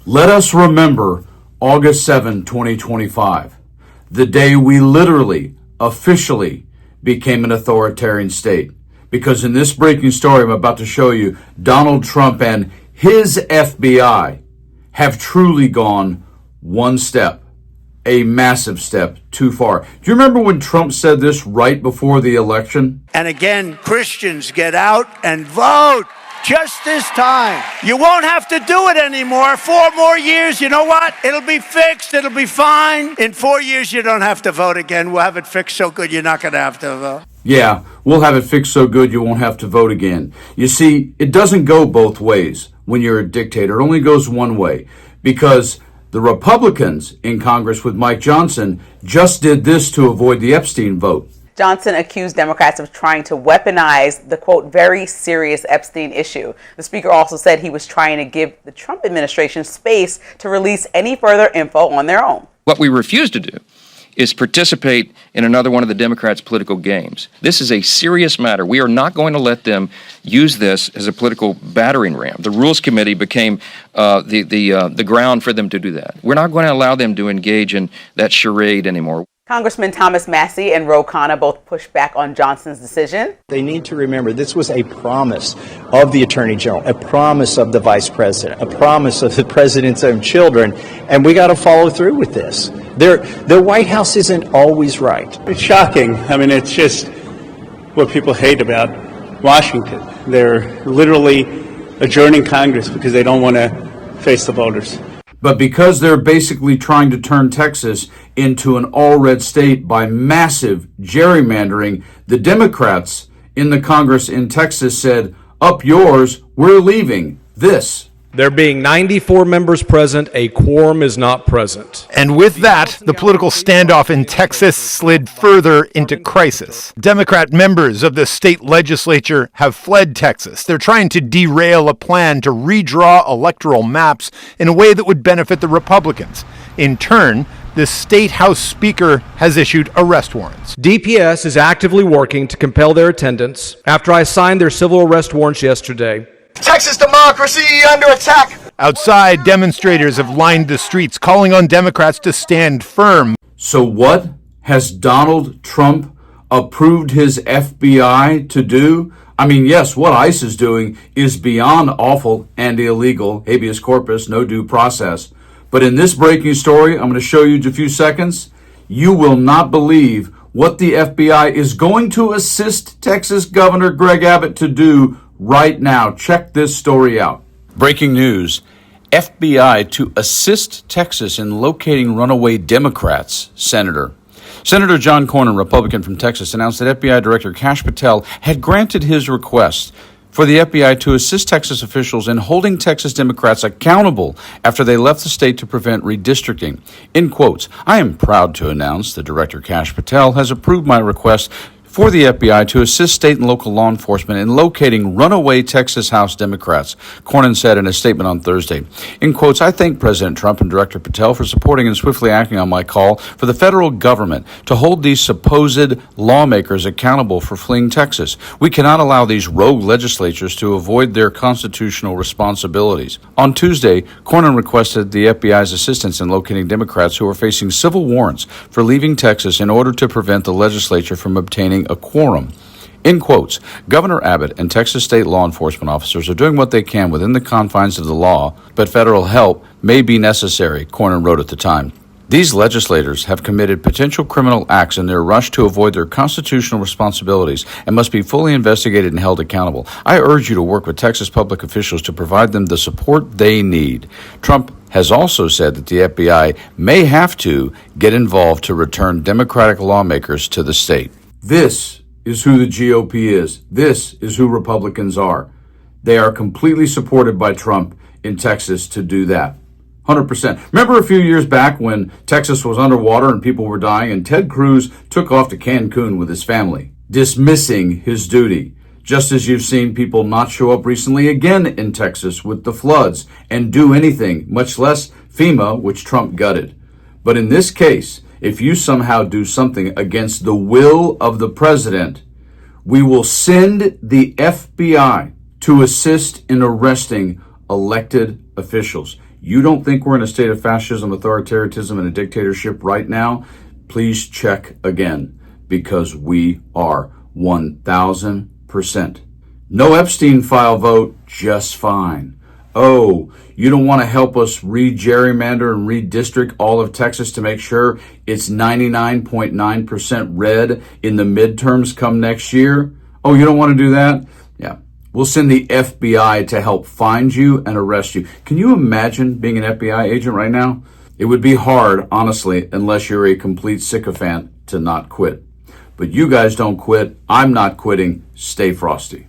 Let us remember August 7, 2025, the day we literally, officially became an authoritarian state. Because in this breaking story I'm about to show you, Donald Trump and his FBI have truly gone one step, a massive step, too far. Do you remember when Trump said this right before the election? And again, Christians, get out and vote. Just this time. You won't have to do it anymore. 4 more years, you know what? It'll be fixed. It'll be fine. In 4 years, you don't have to vote again. We'll have it fixed so good you're not going to have to vote. Yeah, we'll have it fixed so good you won't have to vote again. You see, it doesn't go both ways when you're a dictator. It only goes one way, because the Republicans in Congress with Mike Johnson just did this to avoid the Epstein vote. Johnson accused Democrats of trying to weaponize the, quote, very serious Epstein issue. The speaker also said he was trying to give the Trump administration space to release any further info on their own. What we refuse to do is participate in another one of the Democrats' political games. This is a serious matter. We are not going to let them use this as a political battering ram. The Rules Committee became the ground for them to do that. We're not going to allow them to engage in that charade anymore. Congressman Thomas Massie and Ro Khanna both pushed back on Johnson's decision. They need to remember this was a promise of the Attorney General, a promise of the Vice President, a promise of the President's own children, and we got to follow through with this. The White House isn't always right. It's shocking. I mean, it's just what people hate about Washington. They're literally adjourning Congress because they don't want to face the voters. But because they're basically trying to turn Texas into an all-red state by massive gerrymandering, the Democrats in the Congress in Texas said, up yours, we're leaving this. There being 94 members present, a quorum is not present. And with that, the political standoff in Texas slid further into crisis. Democrat members of the state legislature have fled Texas. They're trying to derail a plan to redraw electoral maps in a way that would benefit the Republicans. In turn, the state House Speaker has issued arrest warrants. DPS is actively working to compel their attendance after I signed their civil arrest warrants yesterday. Texas democracy under attack. Outside, demonstrators have lined the streets, calling on Democrats to stand firm. So what has Donald Trump approved his FBI to do? I mean, yes, what ICE is doing is beyond awful and illegal, habeas corpus, no due process. But in this breaking story, I'm going to show you in a few seconds, you will not believe what the FBI is going to assist Texas Governor Greg Abbott to do right now. Check this story out. Breaking news. FBI to assist Texas in locating runaway Democrats. Senator John Cornyn, Republican from Texas, announced that FBI Director Kash Patel had granted his request for the FBI to assist Texas officials in holding Texas Democrats accountable after they left the state to prevent redistricting. In quotes, I am proud to announce that Director Kash Patel has approved my request for the FBI to assist state and local law enforcement in locating runaway Texas House Democrats, Cornyn said in a statement on Thursday. In quotes, I thank President Trump and Director Patel for supporting and swiftly acting on my call for the federal government to hold these supposed lawmakers accountable for fleeing Texas. We cannot allow these rogue legislatures to avoid their constitutional responsibilities. On Tuesday, Cornyn requested the FBI's assistance in locating Democrats who are facing civil warrants for leaving Texas in order to prevent the legislature from obtaining a quorum. In quotes, Governor Abbott and Texas state law enforcement officers are doing what they can within the confines of the law, but federal help may be necessary, Cornyn wrote at the time. These legislators have committed potential criminal acts in their rush to avoid their constitutional responsibilities and must be fully investigated and held accountable. I urge you to work with Texas public officials to provide them the support they need. Trump has also said that the FBI may have to get involved to return Democratic lawmakers to the state. This is who the GOP is. This is who Republicans are. They are completely supported by Trump in Texas to do that. 100%. Remember a few years back when Texas was underwater and people were dying and Ted Cruz took off to Cancun with his family, dismissing his duty. Just as you've seen people not show up recently again in Texas with the floods and do anything, much less FEMA, which Trump gutted. But in this case, if you somehow do something against the will of the president, we will send the FBI to assist in arresting elected officials. you don't think we're in a state of fascism, authoritarianism, and a dictatorship right now, please check again, because we are 1,000%. No Epstein file vote, just fine. Oh, you don't want to help us re-gerrymander and redistrict all of Texas to make sure it's 99.9% red in the midterms come next year? Oh, you don't want to do that? Yeah. We'll send the FBI to help find you and arrest you. Can you imagine being an FBI agent right now? It would be hard, honestly, unless you're a complete sycophant to not quit. But you guys don't quit. I'm not quitting. Stay frosty.